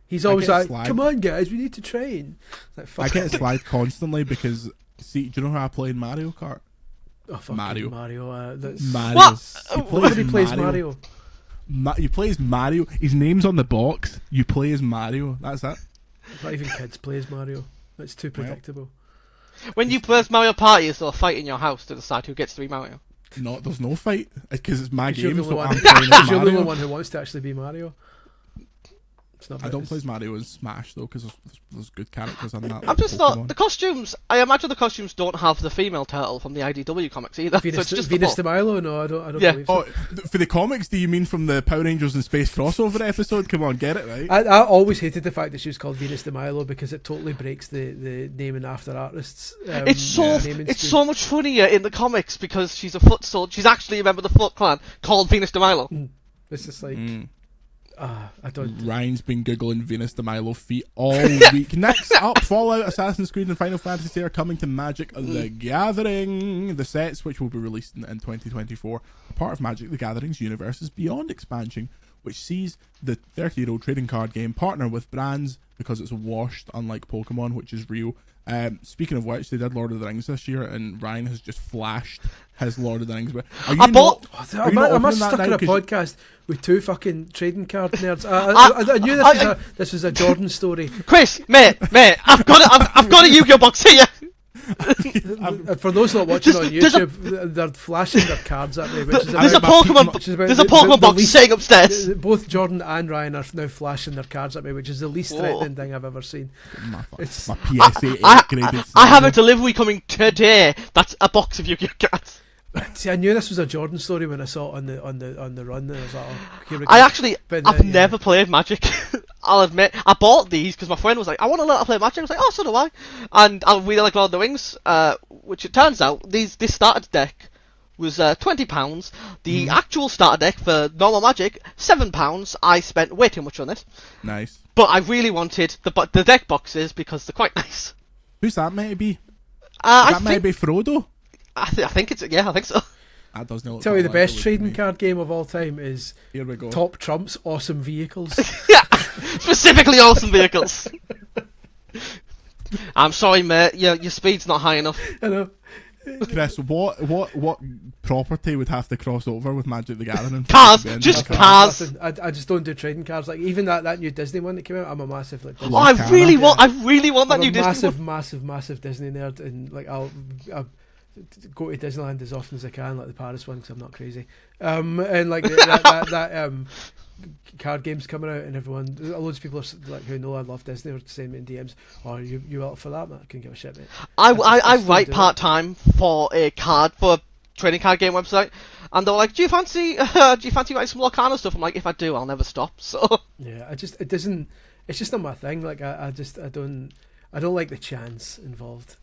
He's always get like, slagged. "Come on, guys, we need to train." It's like, fuck I get off. slagged constantly because, see, do you know how I play in Mario Kart? Oh, fucking Mario. Mario. That's Mario. What? Nobody plays Mario. You play as Mario. His name's on the box. You play as Mario. That's it. Not even kids play as Mario. It's too predictable. When you play Mario Party, is there a fight in your house to decide who gets to be Mario? There's no fight because it's my Because you're game. the So only I'm one- playing as because you're the only Mario. one who wants to actually be Mario. It's not. I don't play as Mario in Smash though because there's good characters on that. I've like just Pokemon. thought the costumes. I imagine the costumes don't have the female turtle from the IDW comics either. Venus, so it's just Venus the de Milo? No, I don't Yeah. believe so. For the comics, do you mean from the Power Rangers and Space crossover episode? Come on, get it right. I always hated the fact that she was called Venus de Milo because it totally breaks the naming after artists. It's naming it's scheme. so much funnier in the comics because she's a Foot Soldier. She's actually a member of the Foot Clan called Venus de Milo. It's just like I don't. Ryan's been googling Venus de Milo feet all week. Next up, Fallout, Assassin's Creed, and Final Fantasy are coming to Magic the Gathering. The sets, which will be released in 2024, are part of Magic the Gathering's Universe's Beyond expansion, which sees the 30-year-old trading card game partner with brands because it's washed, unlike Pokemon, which is real. Speaking of which, they did Lord of the Rings this year, and Ryan has just flashed his Lord of the Rings. Are you I bought- are you not I opening must that stuck now in a 'cause podcast with two fucking trading card nerds. I knew this was a Jordan story. Chris, mate, I've got a Yu-Gi-Oh box here. For those not watching on There's a- YouTube, they're flashing their cards at me. Which is There's a about- Pokemon. which is about There's a the Pokemon box least- sitting upstairs. Both Jordan and Ryan are now flashing their cards at me, which is the least Whoa. threatening thing I've ever seen. my It's- PSA 8 graded I have a silver. delivery coming today. That's a box of Yu-Gi-Oh cards. See, I knew this was a Jordan story when I saw it on the run. And I was like, oh, here we go. But, I've yeah. never played Magic. I'll admit, I bought these because my friend was like, "I want to learn to play Magic." I was like, "Oh, so do I." And I really like Lord of the Rings, which it turns out this starter deck was £20. The actual starter deck for normal Magic £7. I spent way too much on this, Nice. but I really wanted the deck boxes because they're quite nice. Who's that meant to be? I That might be Frodo. think it's I think so. That doesn't look Tell you the like best it would trading be. card game of all time is Here we go. Top Trump's Awesome Vehicles. Yeah, specifically awesome vehicles. I'm sorry, mate. Your speed's not high enough. I know. Chris, what property would have to cross over with Magic the Gathering? Cars, To be in just the cars. Listen, I just don't do trading cards. Like even that new Disney one that came out, I'm a massive like. Disney. Oh, I Lorcana. really want that I'm new a Disney one. massive Disney nerd, and like I'll go to Disneyland as often as I can, like the Paris one, because I'm not crazy. And like that card game's coming out, and everyone, loads of people are like who know I love Disney are saying me in DMs, "Oh, you up for that, man? I couldn't give a shit, mate." I just write don't do it. part time for a trading card game website, and they're like, "Do you fancy writing some Lorcana stuff?" I'm like, "If I do, I'll never stop." So Yeah, it's just not my thing. Like I don't like the chance involved.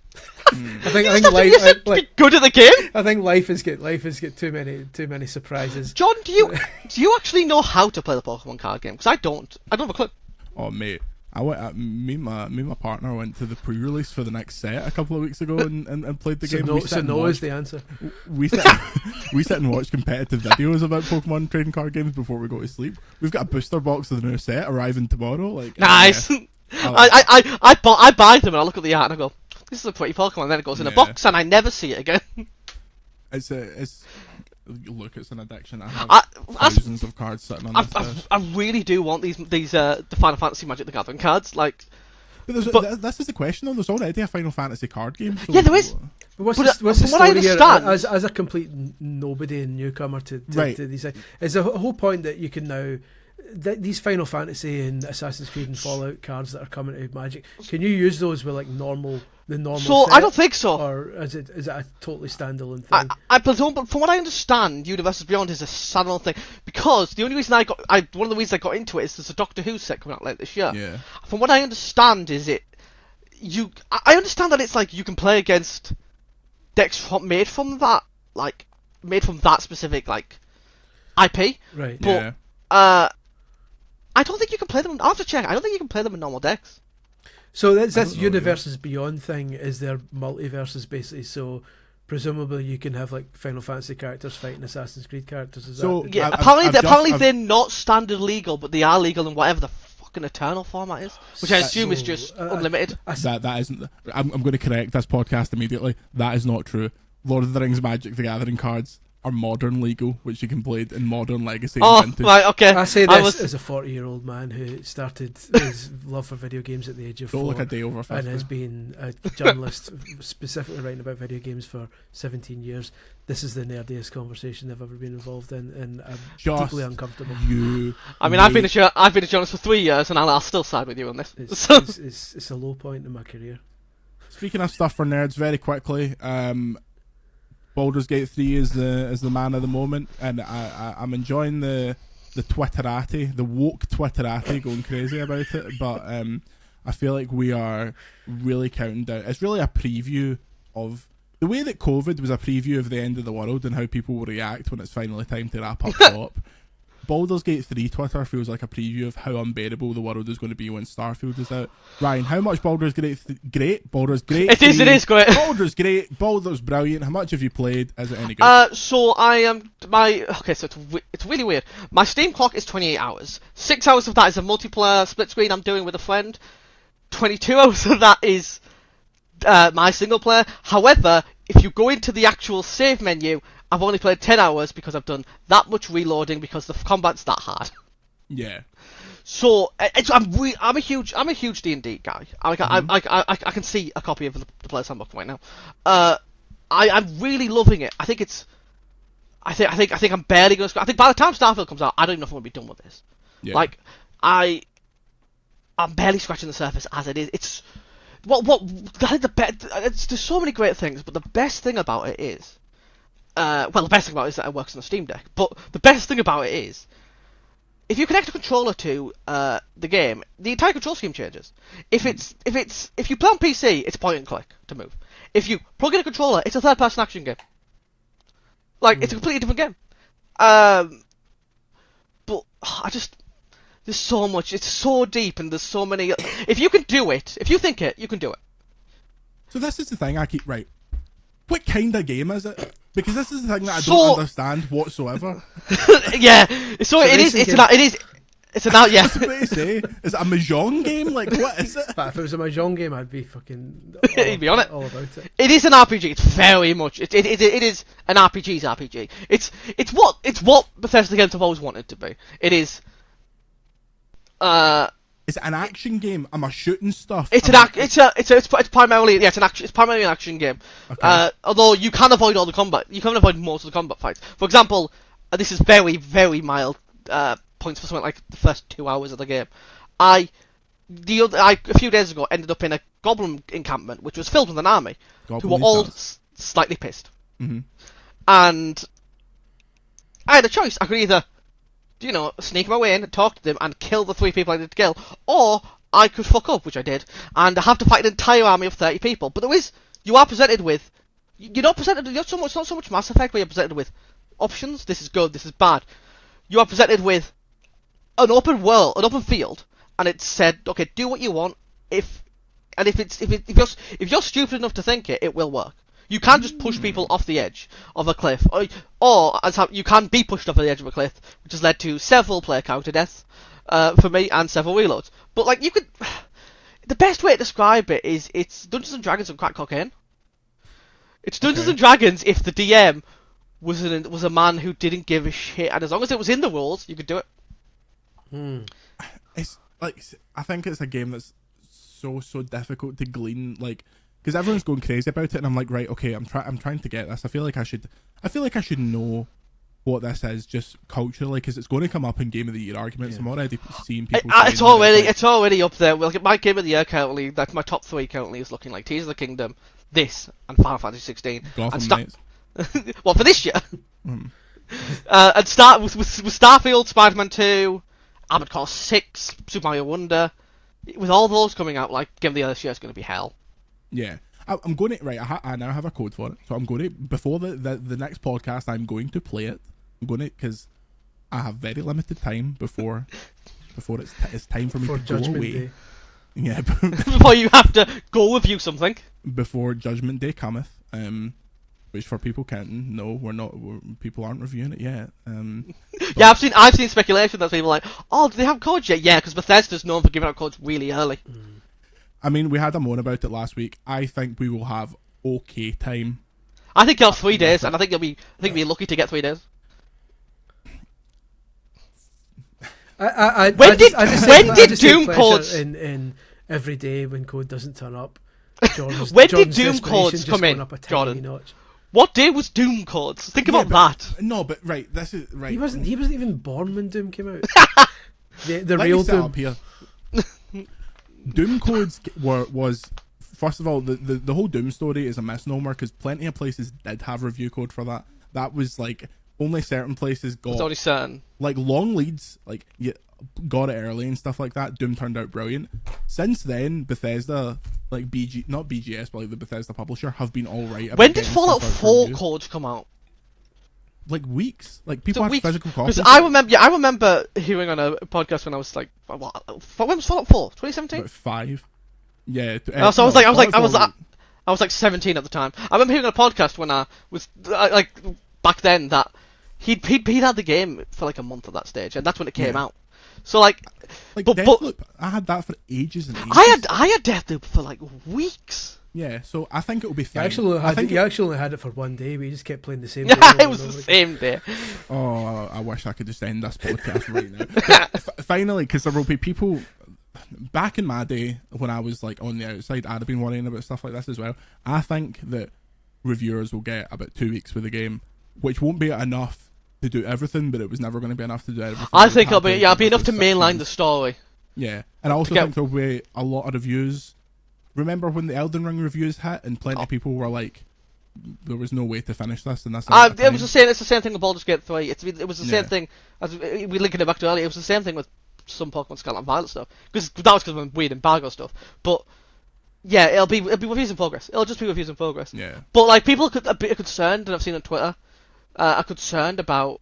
I think you said to be good at the game. I think life has got too many surprises. John, do you actually know how to play the Pokemon card game? Because I don't have a clue. Oh mate, I went. Me and my partner went to the pre-release for the next set a couple of weeks ago and played the So game. no, We sit so and no watch- is the answer. We sit, we sit and watch competitive videos about Pokemon trading card games before we go to sleep. We've got a booster box of the new set arriving tomorrow. Like Nice. yeah. I buy them and I look at the art and I go, "This is a pretty Pokemon." And then it goes in a Yeah. box and I never see it again. It's look, it's an addiction. I have I thousands of cards sitting on this desk. I really do want these the Final Fantasy Magic the Gathering cards. Like, But this is the question though. There's already a Final Fantasy card game. So yeah, there is. What's But, the from what I story here? understand- As a complete nobody and newcomer to Right. these, is the whole point that you can now these Final Fantasy and Assassin's Creed and Fallout cards that are coming to Magic. Can you use those with like the normal? So set, I don't think so. Or is it a totally standalone thing? I presume, but from what I understand, Universes Beyond is a standalone thing because the only reason one of the reasons I got into it is there's a Doctor Who set coming out later this year. Yeah. From what I understand, I understand that it's like you can play against decks made from that specific like IP. Right. But I don't think you can play them. I have to check. I don't think you can play them in normal decks. So that's Universes Beyond thing. Is there multiverses basically? So presumably you can have like Final Fantasy characters fighting Assassin's Creed characters. Is So, that Yeah, I've apparently just- they're not standard legal, but they are legal in whatever the fucking Eternal format is, which I assume is So, just unlimited. That isn't. I'm going to correct this podcast immediately. That is not true. Lord of the Rings Magic the Gathering cards are modern legal, which you can play in Modern, Legacy, Oh, and Vintage. right, okay. I say this was- as a 40-year-old man who started his love for video games at the age of Don't 4 look a day over 50. and has been a journalist specifically writing about video games for 17 years. This is the nerdiest conversation I've ever been involved in, and I'm Just deeply uncomfortable. I mean, I've been a journalist for 3 years, and I'll still side with you on this. It's a low point in my career. Speaking of stuff for nerds, very quickly, Baldur's Gate 3 is the man of the moment, and I'm enjoying the Twitterati, the woke Twitterati going crazy about it, but I feel like we are really counting down. It's really a preview of the way that COVID was a preview of the end of the world and how people will react when it's finally time to wrap up shop. Baldur's Gate 3 Twitter feels like a preview of how unbearable the world is going to be when Starfield is out. Ryan, how much Baldur's great? Baldur's great. It is great. Baldur's great. Baldur's brilliant. How much have you played? Is it any good? So I am so it's really weird. My Steam clock is 28 hours. 6 hours of that is a multiplayer split screen I'm doing with a friend. 22 hours of that is my single player. However, if you go into the actual save menu, I've only played 10 hours because I've done that much reloading because the combat's that hard. Yeah. So I'm a huge D&D guy. I can see a copy of the Player's Handbook right now. I'm really loving it. I think I'm barely going to. I think by the time Starfield comes out, I don't even know if I'm going to be done with this. Yeah. Like I'm barely scratching the surface as it is. It's what I think there's so many great things, but the best thing about it is. The best thing about it is that it works on the Steam Deck. But the best thing about it is, if you connect a controller to the game, the entire control scheme changes. If you play on PC, it's point and click to move. If you plug in a controller, it's a third-person action game. Like it's a completely different game. But there's so much. It's so deep, and there's so many. If you can do it, if you think it, you can do it. So this is the thing I keep right. What kind of game is it? Because this is the thing that I don't understand whatsoever. Yeah, so it is. It's an out. Yeah. What do you say? Is it a mahjong game? Like what is it? But if it was a mahjong game, I'd be fucking You'd be on it. all about it. It is an RPG. It's very much. It is an RPG's RPG. It's what Bethesda games have always wanted to be. It is. Is it an action game? Am I shooting stuff? It's primarily an action game. Okay. Although you can avoid all the combat. You can avoid most of the combat fights. For example, this is very, very mild points for something like the first 2 hours of the game. A few days ago ended up in a goblin encampment which was filled with an army who were all slightly pissed. Mm-hmm. And I had a choice. I could either sneak my way in, talk to them, and kill the 3 people I need to kill, or I could fuck up, which I did, and have to fight an entire army of 30 people. But you are presented with, it's not so much Mass Effect where you're presented with options. This is good, this is bad. You are presented with an open world, an open field, and it's said, okay, do what you want. If you're stupid enough to think it, it will work. You can't just push people off the edge of a cliff, or you can be pushed off the edge of a cliff, which has led to several player counter deaths for me and several reloads. But like the best way to describe it is it's Dungeons and Dragons and crack cocaine. It's Dungeons and Dragons if the DM was a man who didn't give a shit, and as long as it was in the rules, you could do it. It's like, I think it's a game that's so difficult to glean, like, because everyone's going crazy about it, and I'm like, right, okay, I'm trying to get this. I feel like I should know what this is just culturally, because it's going to come up in Game of the Year arguments. I'm already seeing people. It's already up there. Well, my Game of the Year currently, that's my top 3 currently, is looking like Tears of the Kingdom, this, and Final Fantasy 16. Gotham Knights. Well, for this year. And start with Starfield, Spider-Man 2, Armored Core 6, Super Mario Wonder. With all those coming out, like, Game of the Year this year is going to be hell. Yeah. I'm going to, right, I now have a code for it. So I'm going to, before the next podcast, I'm going to play it. I'm going to, because I have very limited time before it's time for me to go away. Day. Yeah. Before you have to go review something. Before Judgment Day cometh. Which for people can't know, people aren't reviewing it yet. Yeah, I've seen speculation that people are like, oh, do they have codes yet? Yeah, because Bethesda's known for giving out codes really early. I mean, we had a moan about it last week. I think we will have okay time. I think you'll have 3 days, and I think you'll be lucky to get 3 days. When did Doom codes in every day when code doesn't turn up? When did Doom codes come in, Jordan? What day was Doom codes? Think about that. No, but right, this is right. He wasn't even born when Doom came out. the real Doom. Up here. Doom codes was first of all the whole Doom story is a misnomer, because plenty of places did have review code for that. That was like only certain places got. It's only certain. Like long leads, like you got it early and stuff like that. Doom turned out brilliant. Since then, Bethesda, like not BGS, but like the Bethesda publisher, have been all right. When did Fallout 4 codes come out? Like weeks. Like people had physical copies. I remember hearing on a podcast when I was like, when was Fallout 4? 2017? About 5. Yeah. So I was like 17 at the time. I remember hearing on a podcast when I was like back then that he'd had the game for like a month at that stage, and that's when it came out. So like Deathloop, I had that for ages and ages. I had Deathloop for like weeks. Yeah, so I think it will be fine. You actually only had it for one day. We just kept playing the same day. It was the same day. Oh, I wish I could just end this podcast right now. Finally, because there will be people. Back in my day, when I was like on the outside, I'd have been worrying about stuff like this as well. I think that reviewers will get about 2 weeks with the game, which won't be enough to do everything, but it was never going to be enough to do everything. I think it'll be enough to mainline the story. Yeah, and I also think there'll be a lot of reviews. Remember when the Elden Ring reviews hit, and plenty of people were like, "There was no way to finish this," and that's. It's the same thing with Baldur's Gate 3. It was the same thing as we linking it back to earlier. It was the same thing with some Pokemon Scarlet and Violet stuff, because that was because of weird embargo stuff. But yeah, it'll be reviews in progress. It'll just be reviews in progress. Yeah. But like people are a bit concerned, and I've seen on Twitter, are concerned about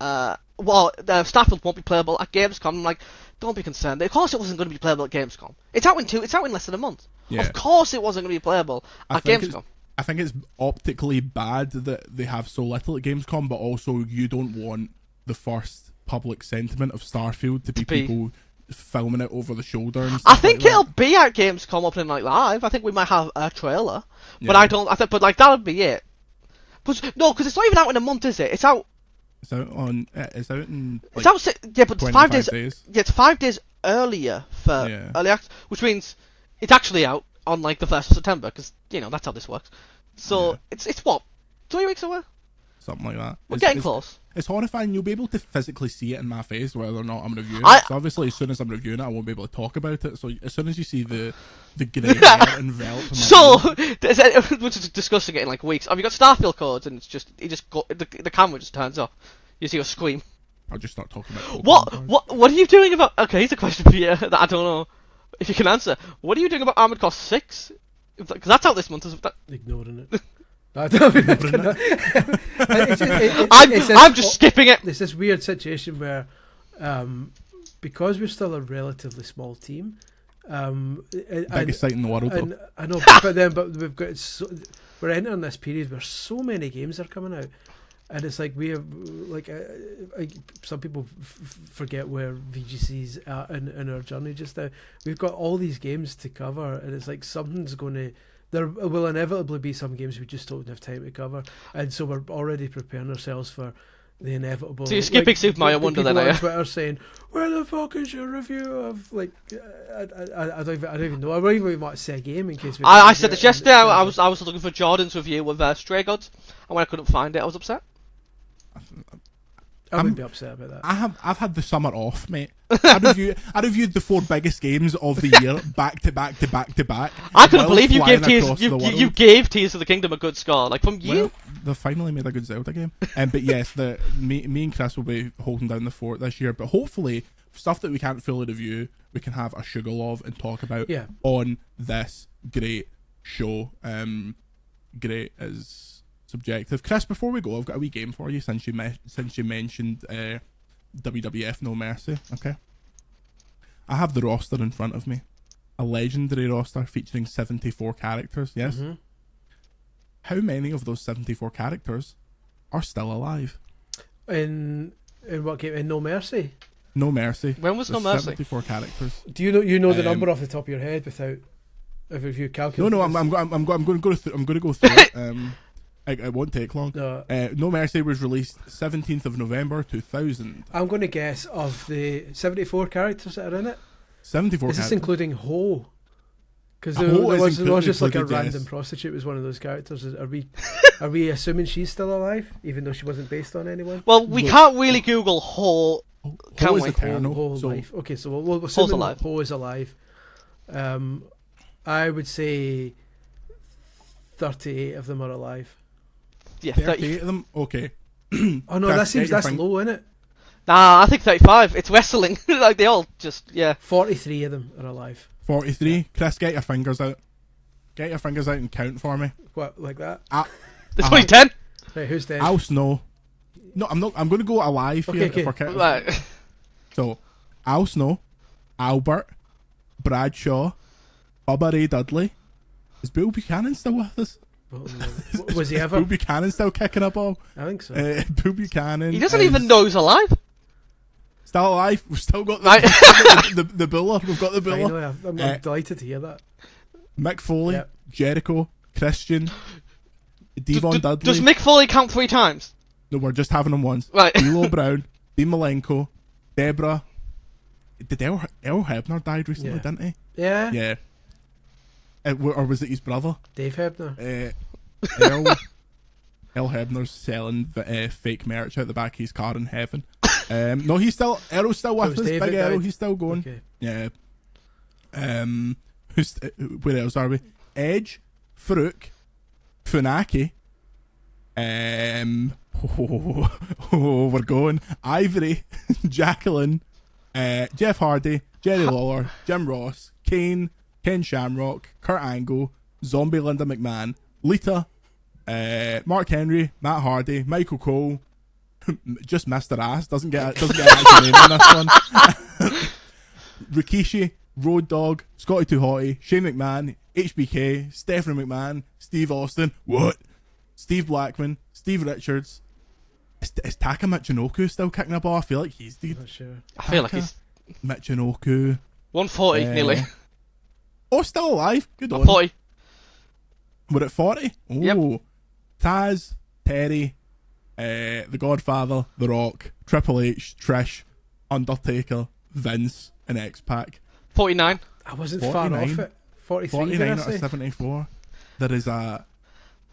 Starfield won't be playable at Gamescom. I'm like, don't be concerned. Of course it wasn't going to be playable at Gamescom. It's out in less than a month. Yeah. Of course it wasn't going to be playable at Gamescom. I think it's optically bad that they have so little at Gamescom, but also you don't want the first public sentiment of Starfield to be people filming it over the shoulder and stuff. I think it'll be at Gamescom opening night live. I think we might have a trailer, but but that would be it. But no, because it's not even out in a month, is it? It's out. It's out in. Like, it's out. Yeah, but 5 days. Yeah, it's 5 days earlier for early access, which means it's actually out on like the 1st of September, because that's how this works. So it's what, 3 weeks away? Something like that. We're getting close. It's horrifying. You'll be able to physically see it in my face whether or not I'm reviewing it. So obviously, as soon as I'm reviewing it, I won't be able to talk about it. So as soon as you see the grey hair envelop, which is discussing it in like weeks. Have you got Starfield codes and the camera just turns off? You see a scream. I'll just start talking about what are you doing about? Okay, here's a question for you that I don't know if you can answer. What are you doing about Armored Core 6? Because that's out this month. Ignoring it. I'm just skipping it. There's this weird situation where, because we're still a relatively small team, biggest site in the world. And I know, but we've got we're entering this period where so many games are coming out, and it's like we have some people forget where VGC's at in our journey just now. We've got all these games to cover, and it's like something's going to there will inevitably be some games we just don't have time to cover, and so we're already preparing ourselves for the inevitable. So you're skipping Super Mario Wonder then, are you? On Twitter saying, "Where the fuck is your review of like?" I don't even know. I don't even want to say a game in case. I said this yesterday. I was looking for Jordan's review of Stray Gods, and when I couldn't find it, I was upset. I wouldn't be upset about that. I've had the summer off, mate. I reviewed the 4 biggest games of the year back to back to back to back. I couldn't believe you gave Tears of the Kingdom a good score. Like from you. Well, they finally made a good Zelda game. But yes, me and Chris will be holding down the fort this year. But hopefully, stuff that we can't fully review, we can have a sugar love and talk about on this great show. Great is subjective. Chris, before we go, I've got a wee game for you since you mentioned WWF No Mercy. Okay, I have the roster in front of me, a legendary roster featuring 74 characters. Yes. Mm-hmm. How many of those 74 characters are still alive? In what game? In No Mercy. No Mercy. When was No Mercy? 74 characters. Do you know the number off the top of your head without if you calculate? No. I'm going to go through it. It won't take long. No Mercy was released 17th of November 2000. I'm going to guess of the 74 characters that are in it. 74 Is characters. this including Ho? Because there was just like a random prostitute was one of those characters. Are we assuming she's still alive, even though she wasn't based on anyone? Well, we can't really Google Ho. Can we? Ho life. Okay, so we'll assume Ho is alive. I would say 38 of them are alive. Yeah, 38 of them? Okay. Oh no, that's low, isn't it? Nah, I think 35. It's wrestling. Like they all just, 43 of them are alive. 43? Yeah. Chris, get your fingers out. Get your fingers out and count for me. What, like that? There's only 10. Right, who's dead? Al Snow. No, I'm not. I'm going to go alive here. Okay. Right. So, Al Snow, Albert, Bradshaw, Bubba Ray Dudley. Is Bill Buchanan still with us? Was he ever? Bill Buchanan still kicking a ball? I think so. Bill Buchanan. He doesn't even know he's alive. Still alive. We've still got the buller. We've got the buller. Finally, I'm delighted to hear that. Mick Foley, Jericho, Christian, Devon Dudley. Does Mick Foley count 3 times? No, we're just having him once. Right. D'Lo Brown, Dean Malenko, Deborah. Did Earl Hebner died recently, didn't he? Yeah. Yeah. Or was it his brother? Dave Hebner. Earl Hebner's selling fake merch out the back of his car in heaven. No, Errol's still with us. Big Errol, he's still going. Okay. Yeah. Where else are we? Edge, Farouk, Funaki. We're going. Ivory, Jacqueline, Jeff Hardy, Jerry Lawler, Jim Ross, Kane, Ken Shamrock, Kurt Angle, Zombie Linda McMahon, Lita, Mark Henry, Matt Hardy, Michael Cole, just Mr. Ass, doesn't get an actual name on this one. Rikishi, Road Dogg, Scotty Too Hotty, Shane McMahon, HBK, Stephanie McMahon, Steve Austin, Steve Blackman, Steve Richards. Is Taka Michinoku still kicking a ball? I feel like he's dead. Not sure. I feel like he's Michinoku. 140 nearly. Oh, still alive. Good on. 40. We're at 40? Oh. Yep. Taz, Terry, The Godfather, The Rock, Triple H, Trish, Undertaker, Vince, and X-Pac. 49. I wasn't 49. Far off it. 43, 49 out of 74. There is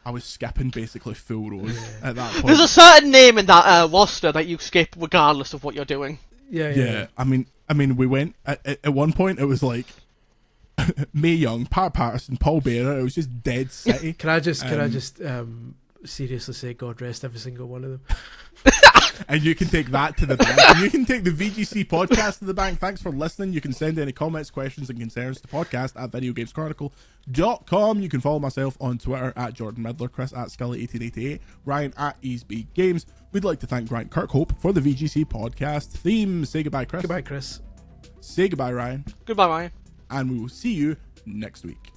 I was skipping basically full rows at that point. There's a certain name in that roster that you skip regardless of what you're doing. Yeah. I mean, we went at one point. It was like Mae Young, Pat Patterson, Paul Bearer. It was just dead city. Can I just seriously say God rest every single one of them? And you can take that to the bank. And you can take the VGC podcast to the bank. Thanks for listening. You can send any comments, questions, and concerns to podcast at videogameschronicle.com. You can follow myself on Twitter at Jordan Midler, Chris at Scully1888, Ryan at Easby Games. We'd like to thank Grant Kirkhope for the VGC podcast theme. Say goodbye, Chris. Goodbye, Chris. Say goodbye, Ryan. Goodbye, Ryan. And we will see you next week.